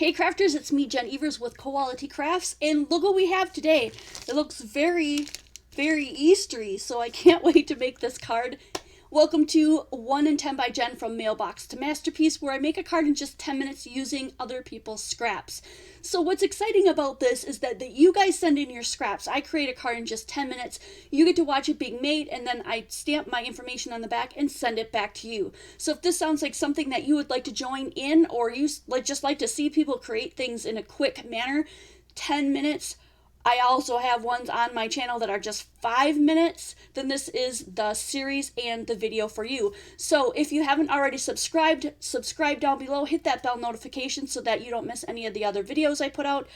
Hey crafters, it's me, Jen Evers with Quality Crafts, and look what we have today. It looks very, very Eastery, so I can't wait to make this card. Welcome to 1 in 10 by Jen, from Mailbox to Masterpiece, where I make a card in just 10 minutes using other people's scraps. So what's exciting about this is that you guys send in your scraps. I create a card in just 10 minutes. You get to watch it being made, and then I stamp my information on the back and send it back to you. So if this sounds like something that you would like to join in, or you just like to see people create things in a quick manner, 10 minutes. I also have ones on my channel that are just 5 minutes. Then this is the series and the video for you. So if you haven't already subscribed, subscribe down below. Hit that bell notification so that you don't miss any of the other videos I put out.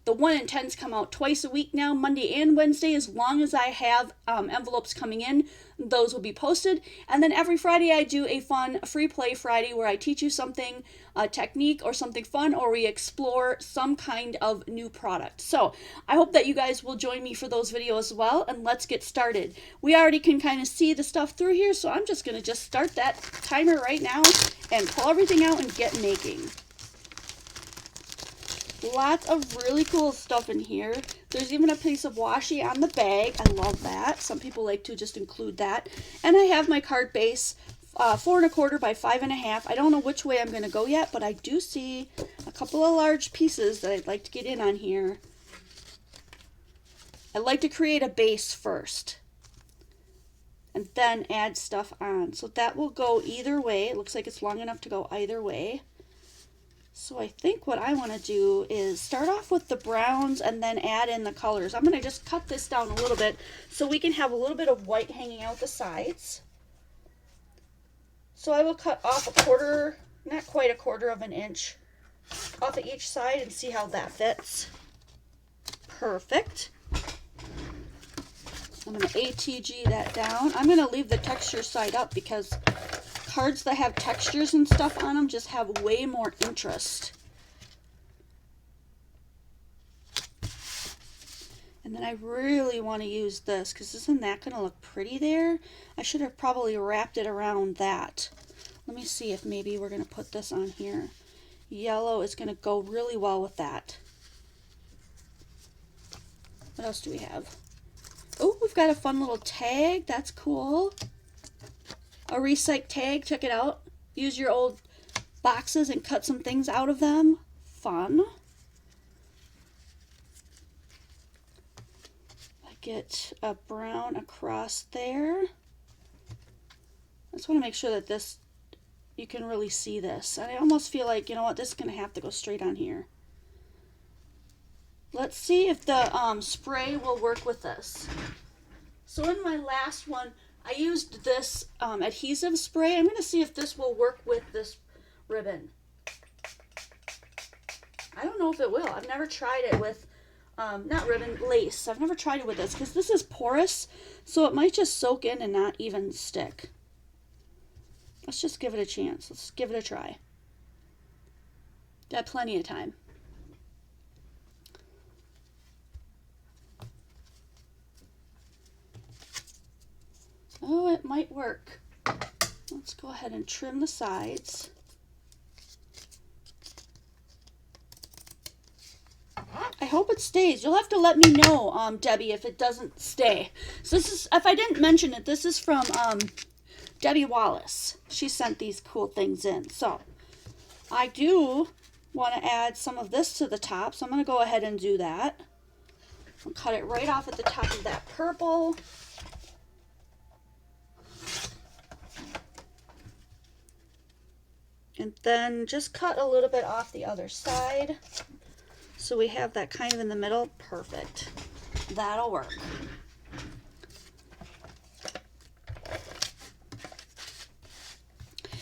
The 1 in 10s come out twice a week now, Monday and Wednesday. As long as I have envelopes coming in, those will be posted. And then every Friday I do a fun free play Friday where I teach you something, a technique or something fun, or we explore some kind of new product. So I hope that you guys will join me for those videos as well, and let's get started. We already can kind of see the stuff through here, so I'm just going to start that timer right now and pull everything out and get making. Lots of really cool stuff in here. There's even a piece of washi on the bag. I love that. Some people like to just include that. And I have my card base, 4 1/4 by 5 1/2. I don't know which way I'm going to go yet, but I do see a couple of large pieces that I'd like to get in on here. I like to create a base first and then add stuff on. So that will go either way. It looks like it's long enough to go either way. So I think what I want to do is start off with the browns and then add in the colors. I'm going to just cut this down a little bit so we can have a little bit of white hanging out the sides. So I will cut off a quarter, not quite a quarter of an inch off of each side and see how that fits. Perfect. I'm going to ATG that down. I'm going to leave the texture side up because cards that have textures and stuff on them just have way more interest. And then I really want to use this because isn't that going to look pretty there? I should have probably wrapped it around that. Let me see if maybe we're going to put this on here. Yellow is going to go really well with that. What else do we have? Oh, we've got a fun little tag. That's cool. A recyc tag, check it out. Use your old boxes and cut some things out of them. Fun. I get a brown across there. I just want to make sure that this, you can really see this. I almost feel like, you know what, this is going to have to go straight on here. Let's see if the spray will work with this. So in my last one, I used this adhesive spray. I'm going to see if this will work with this ribbon. I don't know if it will. I've never tried it with, not ribbon, lace. I've never tried it with this because this is porous, so it might just soak in and not even stick. Let's just give it a chance. Let's give it a try. Got plenty of time. Oh, it might work. Let's go ahead and trim the sides. I hope it stays. You'll have to let me know, Debbie, if it doesn't stay. So this is, if I didn't mention it, this is from Debbie Wallace. She sent these cool things in. So I do want to add some of this to the top, so I'm going to go ahead and do that. I'll cut it right off at the top of that purple. And then just cut a little bit off the other side. So we have that kind of in the middle. Perfect. That'll work.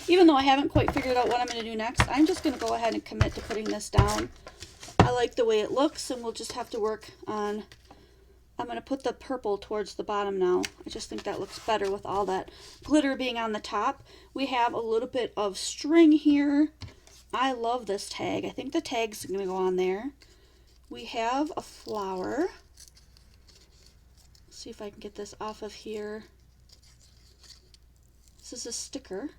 Even though I haven't quite figured out what I'm going to do next, I'm just going to go ahead and commit to putting this down. I like the way it looks, and we'll just have to work on, I'm going to put the purple towards the bottom now. I just think that looks better with all that glitter being on the top. We have a little bit of string here. I love this tag. I think the tag's going to go on there. We have a flower. Let's see if I can get this off of here. This is a sticker.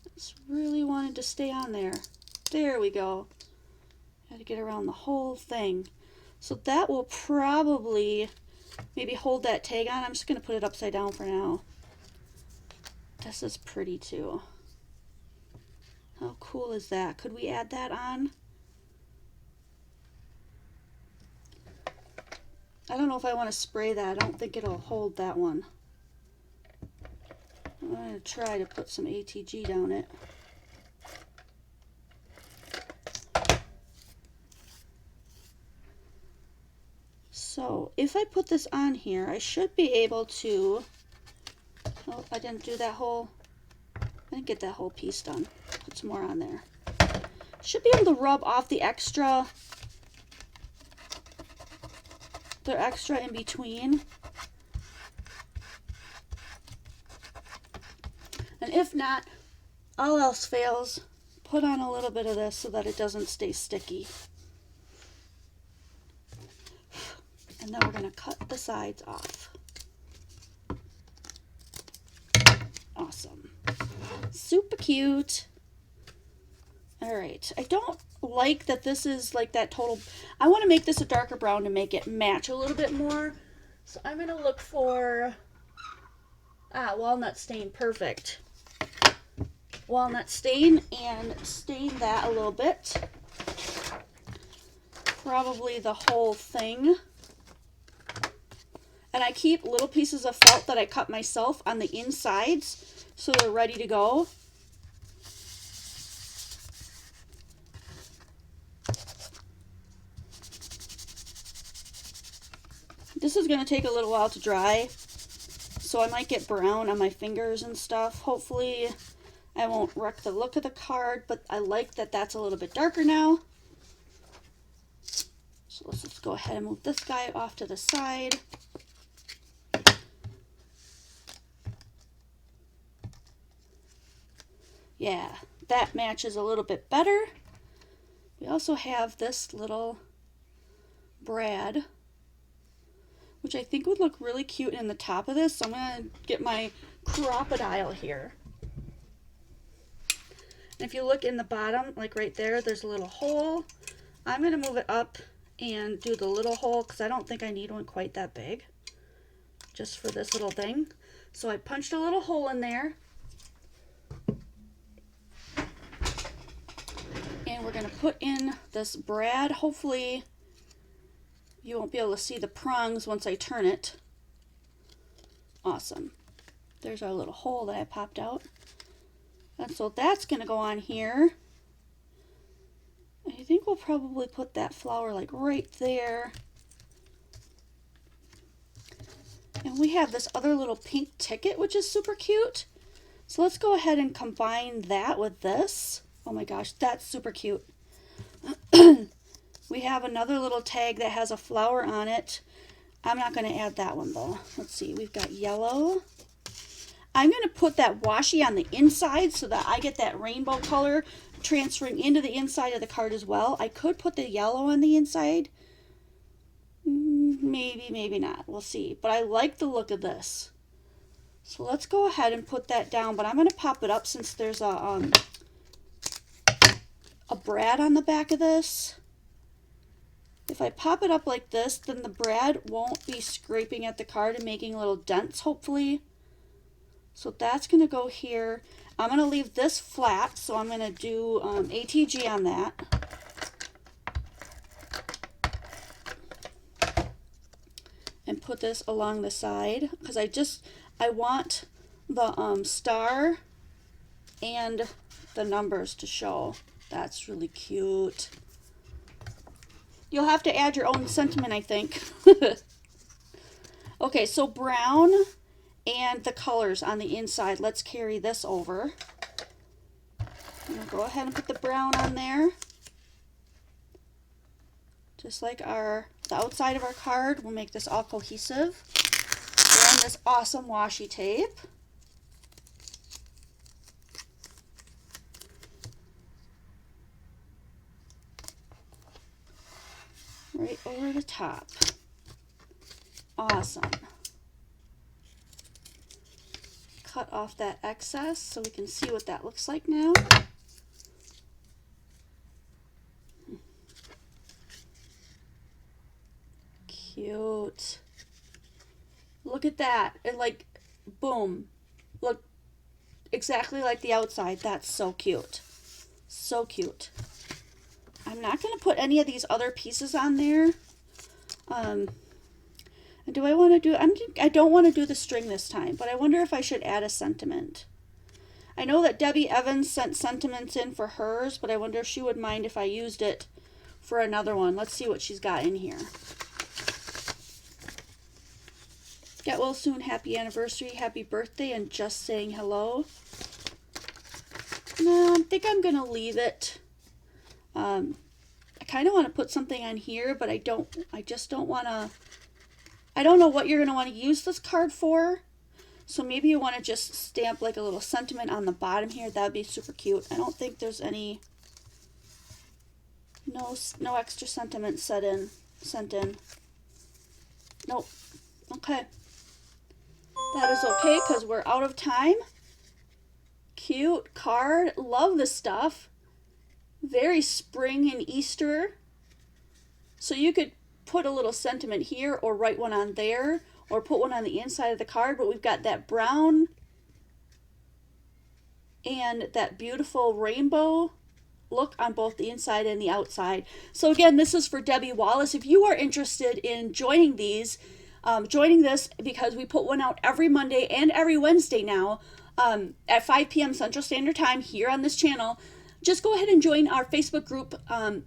Let's Really wanted to stay on there. There we go. Got to get around the whole thing. So that will probably maybe hold that tag on. I'm just going to put it upside down for now. This is pretty too. How cool is that? Could we add that on? I don't know if I want to spray that. I don't think it'll hold that one. I'm going to try to put some ATG down it. So if I put this on here, I should be able to, oh, I didn't get that whole piece done. Put some more on there. Should be able to rub off the extra in between. And if not, all else fails, put on a little bit of this so that it doesn't stay sticky. And then we're going to cut the sides off. Awesome. Super cute. All right. I don't like that this is like that total. I want to make this a darker brown to make it match a little bit more. So I'm going to look for walnut stain. Perfect. Walnut stain, and stain that a little bit. Probably the whole thing. And I keep little pieces of felt that I cut myself on the insides so they're ready to go. This is going to take a little while to dry, so I might get brown on my fingers and stuff. Hopefully I won't wreck the look of the card, but I like that that's a little bit darker now. So let's just go ahead and move this guy off to the side. Yeah, that matches a little bit better. We also have this little brad, which I think would look really cute in the top of this. So I'm going to get my crocodile here. And if you look in the bottom, like right there, there's a little hole. I'm going to move it up and do the little hole because I don't think I need one quite that big, just for this little thing. So I punched a little hole in there. And we're going to put in this brad. Hopefully you won't be able to see the prongs once I turn it. Awesome. There's our little hole that I popped out. And so that's going to go on here. I think we'll probably put that flower like right there. And we have this other little pink ticket, which is super cute. So let's go ahead and combine that with this. Oh my gosh, that's super cute. We have another little tag that has a flower on it. I'm not going to add that one though. Let's see, we've got yellow. I'm going to put that washi on the inside so that I get that rainbow color transferring into the inside of the card as well. I could put the yellow on the inside. Maybe, maybe not. We'll see. But I like the look of this. So let's go ahead and put that down. But I'm going to pop it up since there's a brad on the back of this. If I pop it up like this, then the brad won't be scraping at the card and making little dents, hopefully. So that's going to go here. I'm going to leave this flat, so I'm going to do ATG on that. And put this along the side, because I want the star and the numbers to show. That's really cute. You'll have to add your own sentiment, I think. Okay, so brown and the colors on the inside. Let's carry this over. I'm going to go ahead and put the brown on there. Just like the outside of our card. We'll make this all cohesive. And this awesome washi tape. Right over the top. Awesome. cut off that excess so we can see what that looks like now. Cute. Look at that. It like, boom. Look exactly like the outside. That's so cute. So cute. I'm not going to put any of these other pieces on there. Do I want to do, I don't want to do the string this time, but I wonder if I should add a sentiment. I know that Debbie Evans sent sentiments in for hers, but I wonder if she would mind if I used it for another one. Let's see what she's got in here. Get well soon, happy anniversary, happy birthday, and just saying hello. No, I think I'm going to leave it. I kind of want to put something on here, but I just don't want to, I don't know what you're going to want to use this card for. So maybe you want to just stamp like a little sentiment on the bottom here. That would be super cute. I don't think there's any, no extra sentiment sent in. Nope. Okay. That is okay because we're out of time. Cute card. Love this stuff. Very spring and Easter. So you could put a little sentiment here or write one on there or put one on the inside of the card, but we've got that brown and that beautiful rainbow look on both the inside and the outside. So again, this is for Debbie Wallace. If you are interested in joining these, joining this, because we put one out every Monday and every Wednesday now at 5 p.m. Central Standard Time here on this channel, just go ahead and join our Facebook group on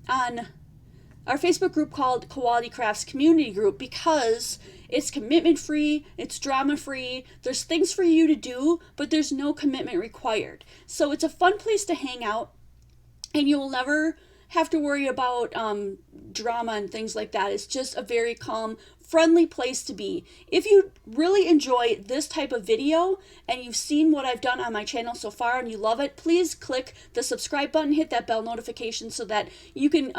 our Facebook group called Quality Crafts Community Group, because it's commitment free, it's drama free, there's things for you to do, but there's no commitment required. So it's a fun place to hang out, and you will never have to worry about drama and things like that. It's just a very calm, friendly place to be. If you really enjoy this type of video and you've seen what I've done on my channel so far and you love it, please click the subscribe button, hit that bell notification so that you can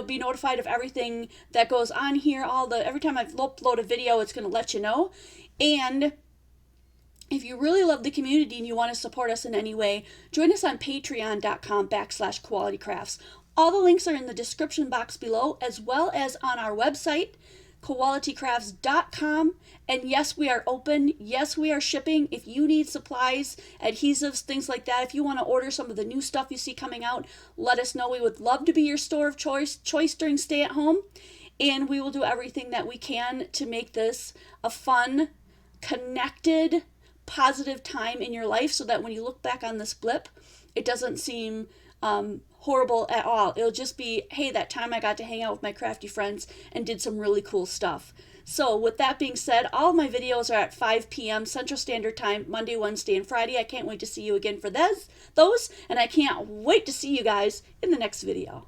be notified of everything that goes on here. Every time I upload a video, it's going to let you know. And if you really love the community and you want to support us in any way, join us on patreon.com/qualitycrafts. All the links are in the description box below, as well as on our website, qualitycrafts.com. And yes, we are open. Yes, we are shipping. If you need supplies, adhesives, things like that, if you want to order some of the new stuff you see coming out, let us know. We would love to be your store of choice during stay at home. And we will do everything that we can to make this a fun, connected, positive time in your life, so that when you look back on this blip, it doesn't seem horrible at all. It'll just be, hey, that time I got to hang out with my crafty friends and did some really cool stuff. So with that being said, all of my videos are at 5 p.m. Central Standard Time, Monday, Wednesday, and Friday. I can't wait to see you again for those, and I can't wait to see you guys in the next video.